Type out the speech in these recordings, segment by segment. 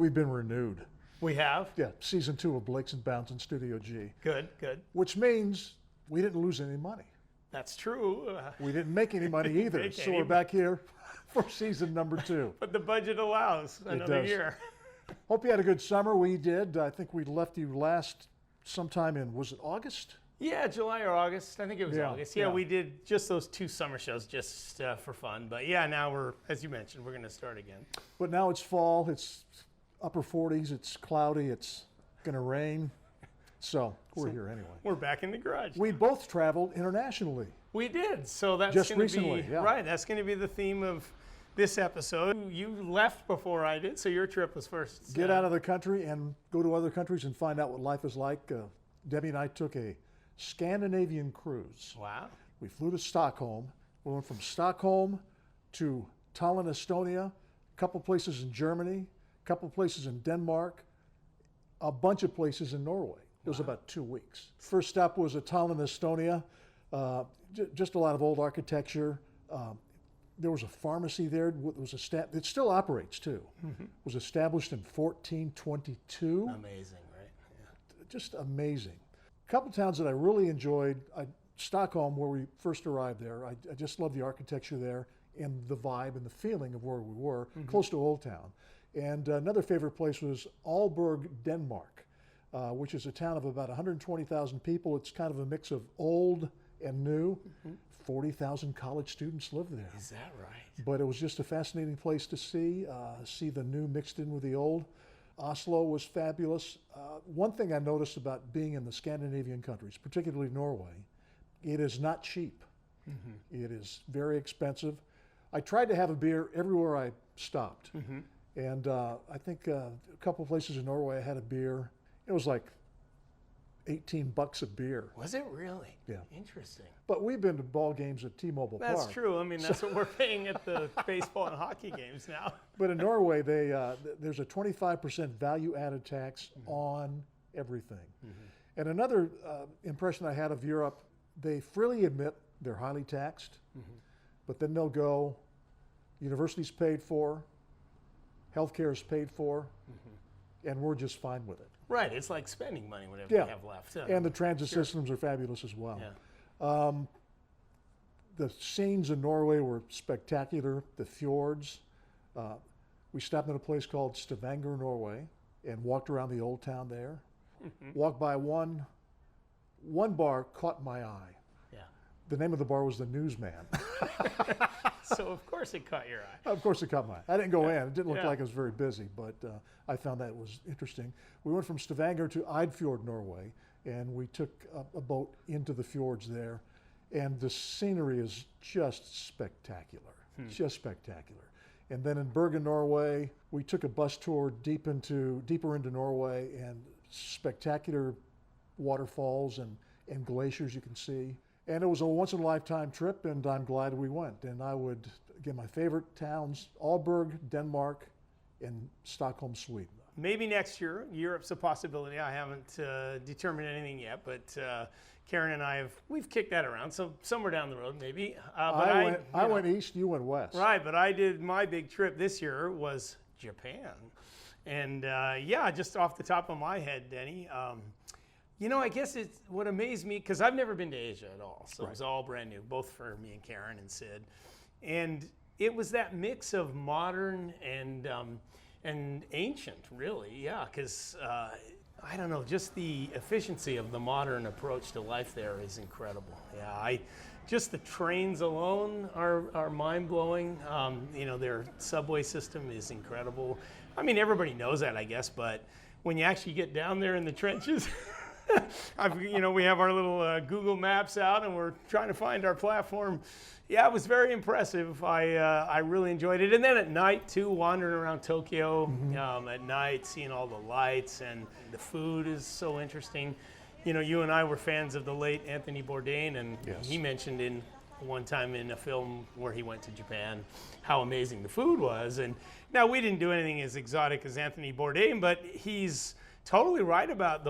We've been renewed. We have? Yeah, season 2 of Blakes and Bounds in Studio G. Good, good. Which means we didn't lose any money. That's true. We didn't make any money either. Make So any we're back here for season number 2. But the budget allows another does. year. Hope you had a good summer. We did. I think we left you last sometime in, was it August? Yeah, July or August. I think it was Yeah, August. Yeah, yeah. we did just those 2 summer shows just for fun. But yeah, now we're, as you mentioned, we're going to start again. But now it's fall. It's upper 40s. It's cloudy. It's going to rain. So we're here anyway. We're back in the garage. We both traveled internationally. We did. So that's Just going to recently, be yeah. right. That's going to be the theme of this episode. You left before I did, so your trip was first. Get out of the country and go to other countries and find out what life is like. Debbie and I took a Scandinavian cruise. Wow. We flew to Stockholm. We went from Stockholm to Tallinn, Estonia, a couple places in Germany, a couple places in Denmark, a bunch of places in Norway. It was about 2 weeks. First stop was at Tallinn, Estonia. Just a lot of old architecture. There was a pharmacy there. It still operates too. Mm-hmm. It was established in 1422. Amazing, right? Yeah. Just amazing. A couple towns that I really enjoyed. Stockholm, where we first arrived there. I just love the architecture there and the vibe and the feeling of where we were, close to Old Town. And another favorite place was Aalborg, Denmark, which is a town of about 120,000 people. It's kind of a mix of old and new. 40,000 college students live there. Is that right? But it was just a fascinating place to see the new mixed in with the old. Oslo was fabulous. One thing I noticed about being in the Scandinavian countries, particularly Norway, it is not cheap. It is very expensive. I tried to have a beer everywhere I stopped. And I think a couple places in Norway I had a beer. It was like $18 a beer. Was it really? Yeah. Interesting. But we've been to ball games at T-Mobile Park. That's true. I mean, that's what we're paying at the baseball and hockey games now. But in Norway, there's a 25% value-added tax on everything. And another impression I had of Europe, they freely admit they're highly taxed, but then they'll go, university's paid for, healthcare is paid for, and we're just fine with it. Right. It's like spending money, whatever Yeah. you have left. And the transit systems are fabulous as well. Yeah. The scenes in Norway were spectacular. The fjords. We stopped at a place called Stavanger, Norway, and walked around the old town there. Walked by one bar caught my eye. Yeah. The name of the bar was the Newsman. So of course it caught your eye. Of course it caught my eye. I didn't go in. It didn't look Yeah. like it was very busy, but I found that was interesting. We went from Stavanger to Eidfjord, Norway, and we took a boat into the fjords there. And the scenery is just spectacular, just spectacular. And then in Bergen, Norway, we took a bus tour deeper into Norway, and spectacular waterfalls and glaciers you can see. And it was a once-in-a-lifetime trip, and I'm glad we went. And I would, again, my favorite towns, Aalborg, Denmark, and Stockholm, Sweden. Maybe next year. Europe's a possibility. I haven't determined anything yet, but Karen and we've kicked that around. So somewhere down the road, maybe. But I went east, you went west. Right, but I did my big trip this year was Japan. And yeah, just off the top of my head, Denny, you know, I guess it's what amazed me, because I've never been to Asia at all. So it was all brand new, both for me and Karen and Sid. And it was that mix of modern and ancient, really, yeah, because I don't know, just the efficiency of the modern approach to life there is incredible. Yeah, just the trains alone are mind-blowing. You know, their subway system is incredible. I mean, everybody knows that, I guess, but when you actually get down there in the trenches, we have our little Google Maps out, and we're trying to find our platform. Yeah, it was very impressive. I really enjoyed it. And then at night, too, wandering around Tokyo at night, seeing all the lights, and the food is so interesting. You know, you and I were fans of the late Anthony Bourdain, and he mentioned in one time in a film where he went to Japan how amazing the food was. And now we didn't do anything as exotic as Anthony Bourdain, but he's totally right about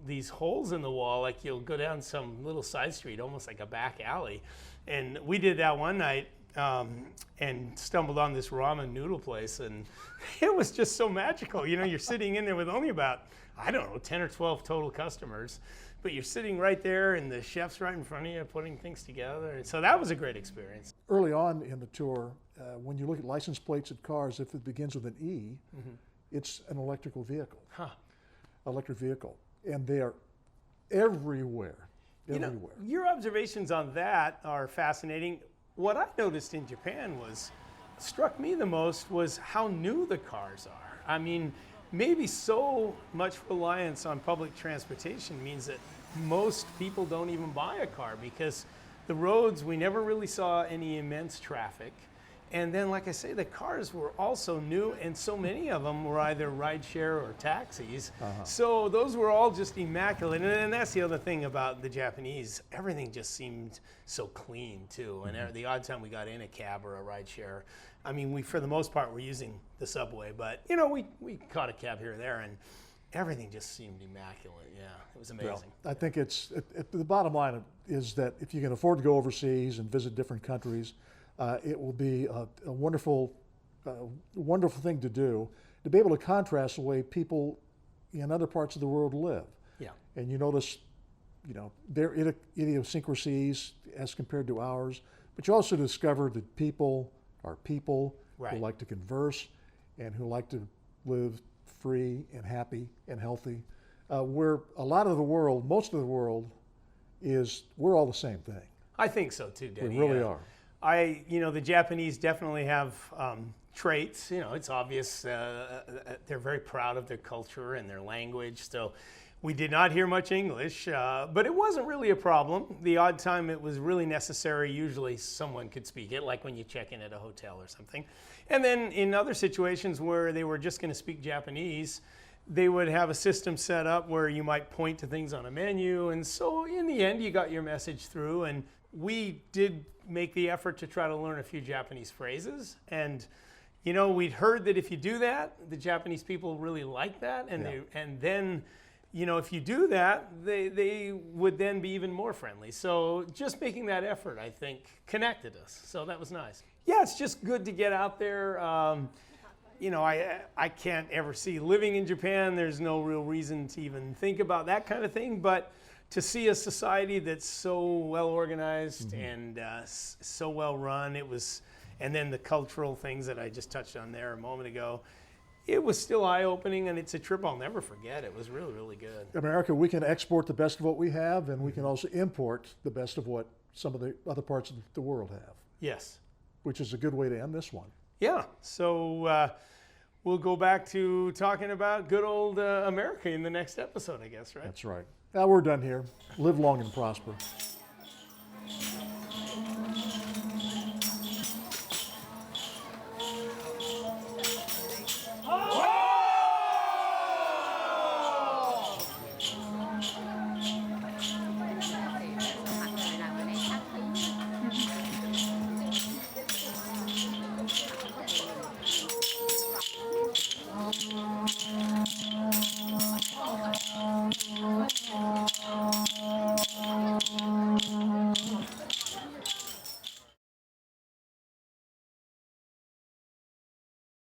these holes in the wall. Like, you'll go down some little side street, almost like a back alley. And we did that one night and stumbled on this ramen noodle place, and it was just so magical. You know, you're sitting in there with only about, I don't know, 10 or 12 total customers, but you're sitting right there and the chef's right in front of you putting things together. And so that was a great experience. Early on in the tour, when you look at license plates of cars, if it begins with an E, it's an electrical vehicle. Electric vehicle. And they are everywhere. You know, Everywhere. your observations on that are fascinating. What I noticed in Japan struck me the most was how new the cars are. I mean, maybe so much reliance on public transportation means that most people don't even buy a car, because the roads, we never really saw any immense traffic. And then, like I say, the cars were also new, and so many of them were either rideshare or taxis. So those were all just immaculate. And that's the other thing about the Japanese. Everything just seemed so clean, too. And the odd time we got in a cab or a rideshare, I mean, we, for the most part, were using the subway. But, you know, we caught a cab here or there, and everything just seemed immaculate. Yeah, it was amazing. Well, I think it's the bottom line is that if you can afford to go overseas and visit different countries, it will be a wonderful, wonderful thing to do, to be able to contrast the way people in other parts of the world live. Yeah. And you notice, you know, their idiosyncrasies as compared to ours, but you also discover that people are people who like to converse and who like to live free and happy and healthy. Where a lot of the world, most of the world, we're all the same thing. I think so, too, Denny. We really are. You know, the Japanese definitely have traits. You know, it's obvious they're very proud of their culture and their language. So we did not hear much English, but it wasn't really a problem. The odd time it was really necessary, usually someone could speak it, like when you check in at a hotel or something. And then in other situations where they were just going to speak Japanese, they would have a system set up where you might point to things on a menu. And so in the end, you got your message through. And we did make the effort to try to learn a few Japanese phrases. And, you know, we'd heard that if you do that, the Japanese people really like that. And and then, you know, if you do that, they would then be even more friendly. So just making that effort, I think, connected us. So that was nice. Yeah, it's just good to get out there. You know, I can't ever see living in Japan. There's no real reason to even think about that kind of thing. But to see a society that's so well organized and so well run, and then the cultural things that I just touched on there a moment ago, it was still eye-opening, and it's a trip I'll never forget. It was really, really good. America, we can export the best of what we have, and we can also import the best of what some of the other parts of the world have. Yes. Which is a good way to end this one. Yeah. So we'll go back to talking about good old America in the next episode, I guess, right? That's right. Now we're done here. Live long and prosper.